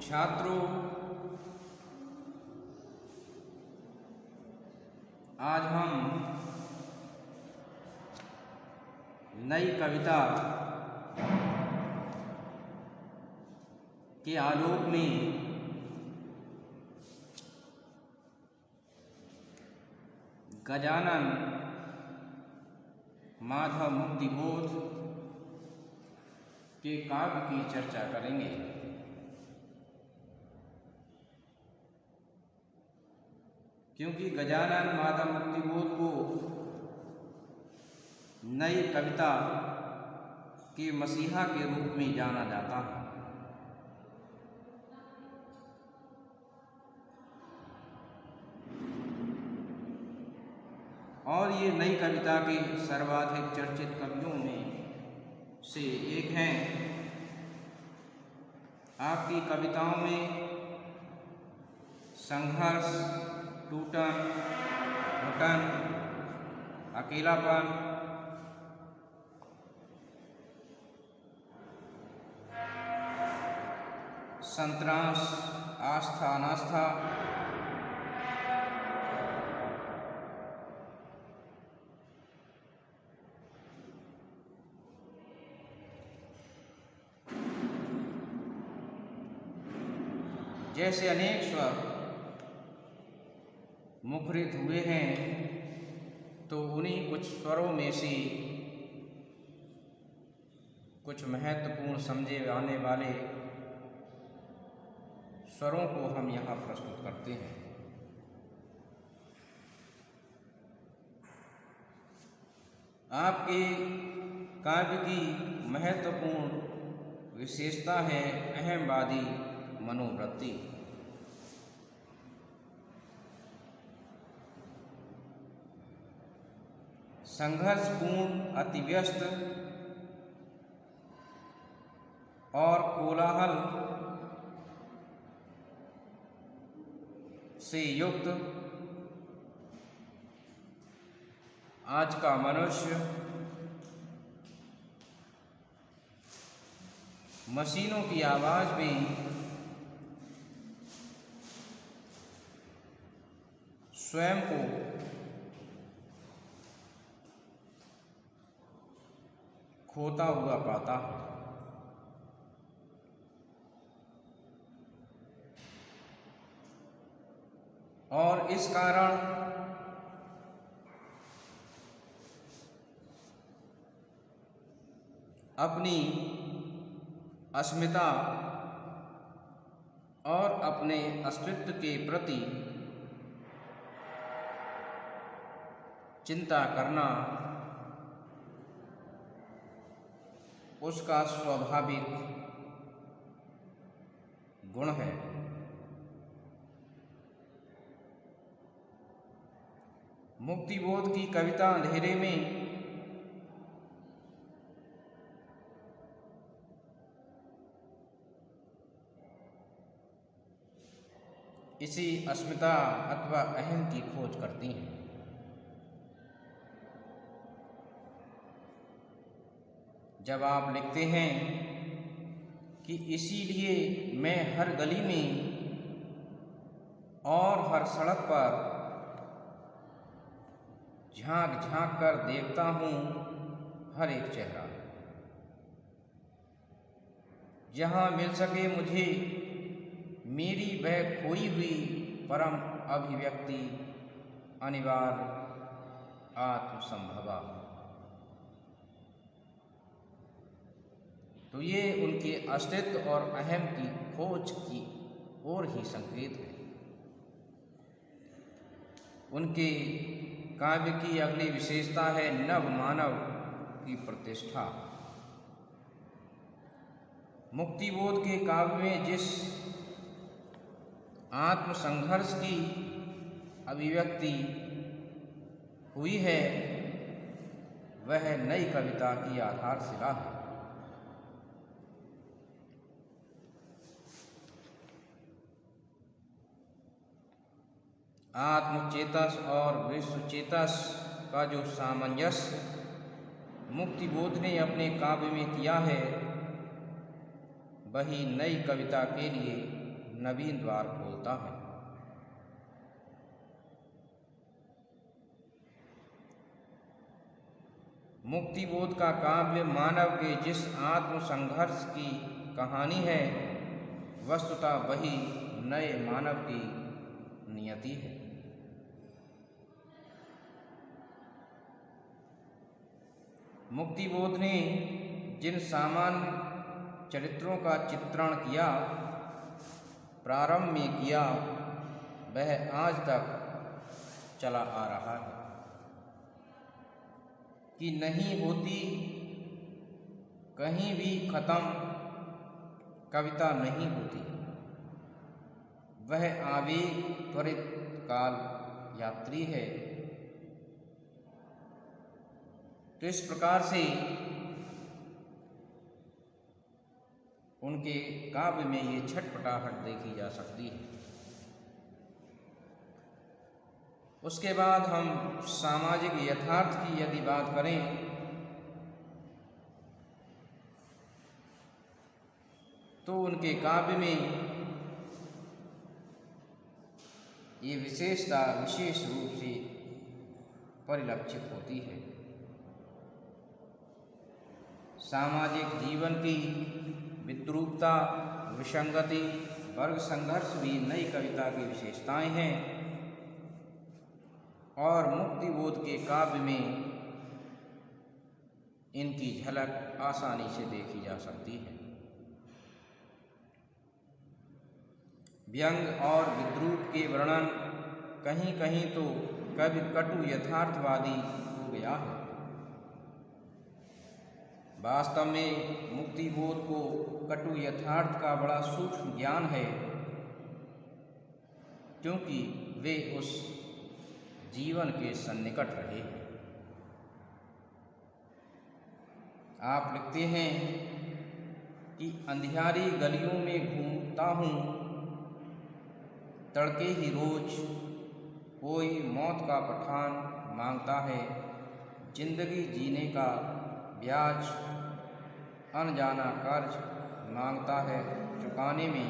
छात्रों, आज हम नई कविता के आलोक में गजानन माधव मुक्तिबोध के काव्य की चर्चा करेंगे। क्योंकि गजानन माधव मुक्तिबोध को नई कविता के मसीहा के रूप में जाना जाता है। और ये नई कविता के सर्वाधिक चर्चित कवियों में से एक हैं। आपकी कविताओं में संघर्ष, टूटन, घुटन, अकेलापन, संतरास, आस्था अनास्था, जैसे अनेक स्वर मुखरित हुए हैं, तो उन्हीं कुछ स्वरों में से कुछ महत्वपूर्ण समझे आने वाले स्वरों को हम यहाँ प्रस्तुत करते हैं। आपके काव्य की महत्वपूर्ण विशेषता है अहमवादी मनोवृत्ति। संघर्षपूर्ण, अतिव्यस्त और कोलाहल से युक्त आज का मनुष्य मशीनों की आवाज में स्वयं को खोता हुआ पाता है। और इस कारण अपनी अस्मिता और अपने अस्तित्व के प्रति चिंता करना उसका स्वाभाविक गुण है। मुक्तिबोध की कविता अंधेरे में इसी अस्मिता अथवा अहम की खोज करती हैं। जब आप लिखते हैं कि इसीलिए मैं हर गली में और हर सड़क पर झांक झांक कर देखता हूँ हर एक चेहरा, जहाँ मिल सके मुझे मेरी वह खोई हुई परम अभिव्यक्ति अनिवार्य आत्मसंभवा। तो ये उनके अस्तित्व और अहम की खोज की ओर ही संकेत है। उनके काव्य की अगली विशेषता है नव मानव की प्रतिष्ठा। मुक्तिबोध के काव्य में जिस आत्मसंघर्ष की अभिव्यक्ति हुई है, वह नई कविता की आधारशिला है। आत्मचेतस और विश्वचेतस का जो सामंजस्य मुक्तिबोध ने अपने काव्य में किया है, वही नई कविता के लिए नवीन द्वार खोलता है। मुक्तिबोध का काव्य मानव के जिस आत्म संघर्ष की कहानी है, वस्तुतः वही नए मानव की नियति है। मुक्तिबोध ने जिन सामान्य चरित्रों का चित्रण किया, प्रारंभ में किया, वह आज तक चला आ रहा है कि नहीं होती कहीं भी खत्म, कविता नहीं होती, वह आवेग त्वरित काल यात्री है। तो इस प्रकार से उनके काव्य में ये छटपटाहट देखी जा सकती है। उसके बाद हम सामाजिक यथार्थ की यदि बात करें तो उनके काव्य में ये विशेषता विशेष रूप से परिलक्षित होती है। सामाजिक जीवन की विद्रूपता, विसंगति, वर्ग संघर्ष भी नई कविता की विशेषताएं हैं और मुक्तिबोध के काव्य में इनकी झलक आसानी से देखी जा सकती है। व्यंग और विद्रूप के वर्णन कहीं कहीं तो कवि कटु यथार्थवादी हो गया है। वास्तव में मुक्तिबोध को कटु यथार्थ का बड़ा सूक्ष्म ज्ञान है, क्योंकि वे उस जीवन के सन्निकट रहे। आप लिखते हैं कि अंधियारी गलियों में घूमता हूँ, तड़के ही रोज कोई मौत का पठान मांगता है, जिंदगी जीने का ब्याज अनजाना कर्ज मांगता है, चुकाने में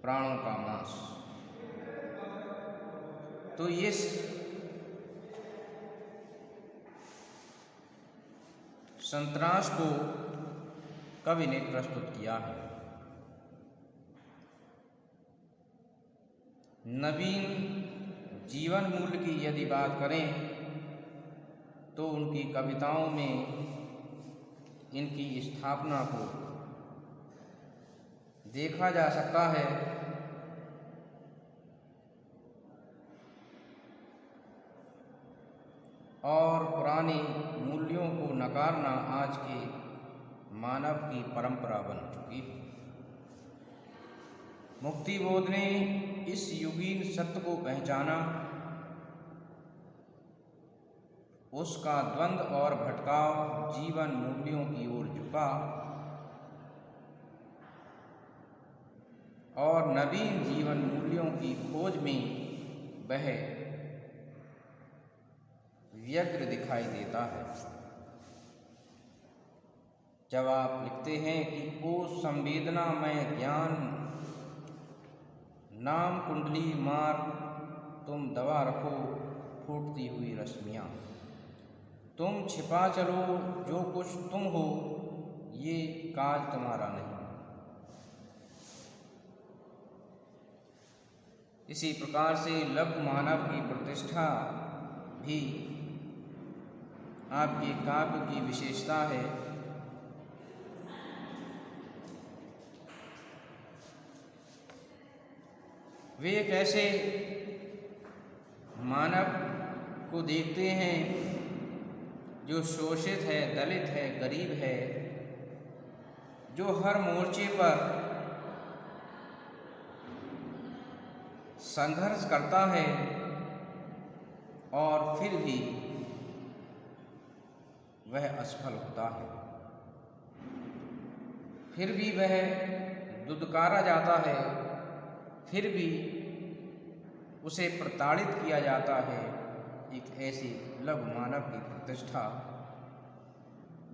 प्राणों का मांस। तो ये संतरास को कवि ने प्रस्तुत किया है। नवीन जीवन मूल्य की यदि बात करें तो उनकी कविताओं में इनकी स्थापना को देखा जा सकता है। और पुराने मूल्यों को नकारना आज के मानव की परंपरा बन चुकी है। मुक्तिबोध ने इस युगीन सत्य को पहचाना, उसका द्वंद्व और भटकाव जीवन मूल्यों की ओर झुका और नवीन जीवन मूल्यों की खोज में वह व्यग्र दिखाई देता है। जब आप लिखते हैं कि ओ संवेदना में ज्ञान नाम कुंडली मार तुम दबा रखो फूटती हुई रश्मियाँ, तुम छिपा चलो जो कुछ तुम हो, ये काज तुम्हारा नहीं। इसी प्रकार से लघु मानव की प्रतिष्ठा भी आपके काव्य की विशेषता है। वे एक ऐसे मानव को देखते हैं जो शोषित है, दलित है, गरीब है, जो हर मोर्चे पर संघर्ष करता है और फिर भी वह असफल होता है, फिर भी वह दुदकारा जाता है, फिर भी उसे प्रताड़ित किया जाता है। एक ऐसी लघु मानव की प्रतिष्ठा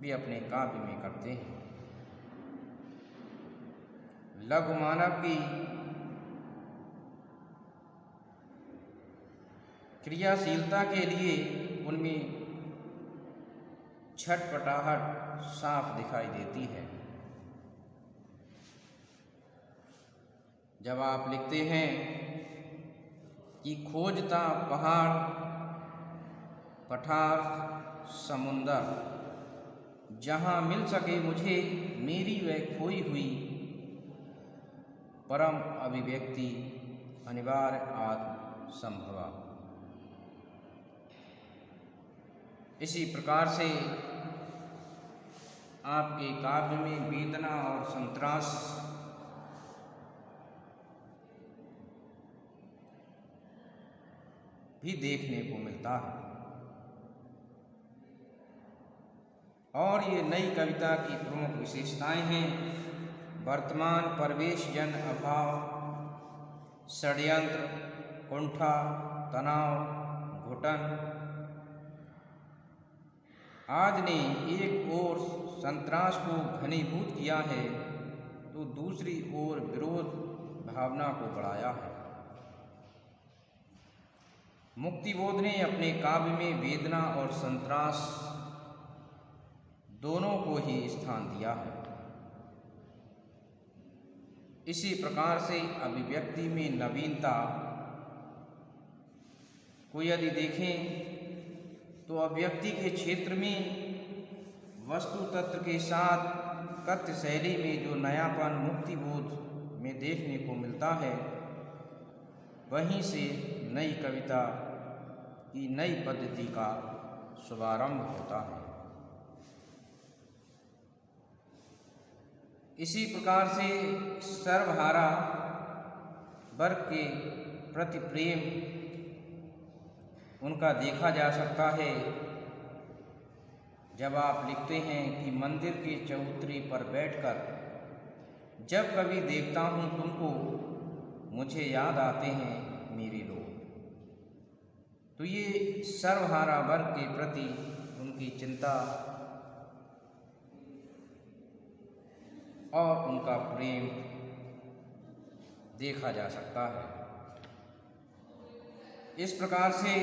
भी अपने काव्य में करते हैं। लघु मानव की क्रियाशीलता के लिए उनमें छटपटाहट साफ दिखाई देती है। जब आप लिखते हैं कि खोजता पहाड़ पठार समुंदर, जहाँ मिल सके मुझे मेरी वह खोई हुई परम अभिव्यक्ति अनिवार्य आत्म संभवा। इसी प्रकार से आपके काव्य में वेदना और संतरास भी देखने को मिलता है। और ये नई कविता की प्रमुख विशेषताएं हैं: वर्तमान परिवेश जन अभाव, षड्यंत्र, कुंठा, तनाव, घुटन। आज ने एक ओर संतरास को घनीभूत किया है तो दूसरी ओर विरोध भावना को बढ़ाया है। मुक्तिबोध ने अपने काव्य में वेदना और संतरास दोनों को ही स्थान दिया है। इसी प्रकार से अभिव्यक्ति में नवीनता को यदि देखें तो अभिव्यक्ति के क्षेत्र में वस्तु तत्व के साथ कथ्य शैली में जो नयापन मुक्तिबोध में देखने को मिलता है, वहीं से नई कविता की नई पद्धति का शुभारंभ होता है। इसी प्रकार से सर्वहारा वर्ग के प्रति प्रेम उनका देखा जा सकता है जब आप लिखते हैं कि मंदिर के चबूतरे पर बैठकर जब कभी देखता हूँ तुमको, मुझे याद आते हैं मेरे लोग। तो ये सर्वहारा वर्ग के प्रति उनकी चिंता और उनका प्रेम देखा जा सकता है। इस प्रकार से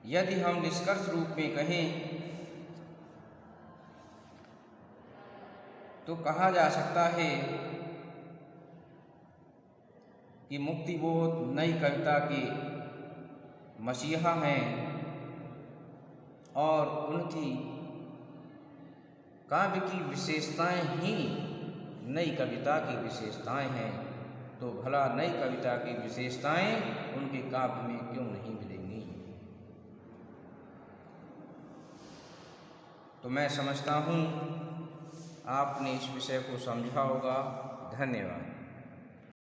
यदि हम निष्कर्ष रूप में कहें तो कहा जा सकता है कि मुक्तिबोध नई कविता के मसीहा हैं और उनकी काव्य की विशेषताएं ही नई कविता की विशेषताएं हैं। तो भला नई कविता की विशेषताएं उनके काव्य में क्यों नहीं मिलेंगी? तो मैं समझता हूँ आपने इस विषय को समझा होगा। धन्यवाद।